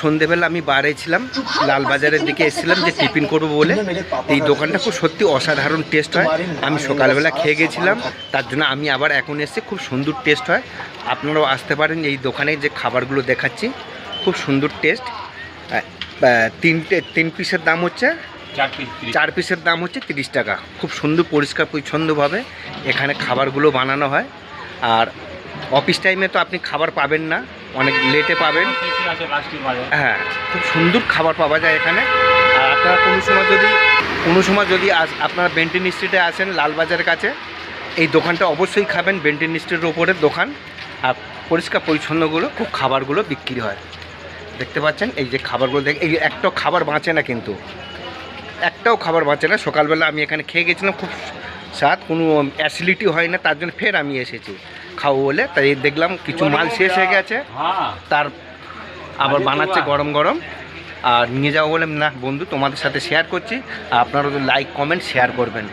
সন্ধেবেলা আমি বারে ছিলাম, লালবাজারের দিকে এসেছিলাম যে টিফিন করবো বলে। এই দোকানটা খুব সত্যি অসাধারণ টেস্ট হয়। আমি সকালবেলা খেয়ে গেছিলাম, তার জন্য আমি আবার এখন এসে খুব সুন্দর টেস্ট হয়। আপনারাও আসতে পারেন। এই দোকানে যে খাবারগুলো দেখাচ্ছি খুব সুন্দর টেস্ট। তিন পিসের দাম হচ্ছে 4 পিসের দাম হচ্ছে 30 টাকা। খুব সুন্দর পরিষ্কার পরিচ্ছন্নভাবে এখানে খাবারগুলো বানানো হয়। আর অফিস টাইমে তো আপনি খাবার পাবেন না, অনেক লেটে পাবেন। হ্যাঁ, খুব সুন্দর খাবার পাওয়া যায় এখানে। আর আপনারা কোনো সময় যদি আপনারা বেন্টিন স্ট্রিটে আসেন, লালবাজারের কাছে, এই দোকানটা অবশ্যই খাবেন। বেন্টিন স্ট্রিটের ওপরের দোকান। আর পরিষ্কার পরিচ্ছন্নগুলো খুব খাবারগুলো বিক্রি হয়। দেখতে পাচ্ছেন এই যে খাবারগুলো, এই একটাও খাবার বাঁচে না, কিন্তু একটাও খাবার বাঁচে না। সকালবেলা আমি এখানে খেয়ে গেছিলাম, খুব স্বাদ, কোনো অ্যাসিডিটি হয় না, তার জন্য ফের আমি এসেছি খাবো বলে। তাই দেখলাম কিছু মাল শেষ হয়ে গেছে, তার আবার বানাচ্ছে গরম গরম। আর নিয়ে যাবো বলে না বন্ধু, তোমাদের সাথে শেয়ার করছি। আপনারা লাইক কমেন্ট শেয়ার করবেন।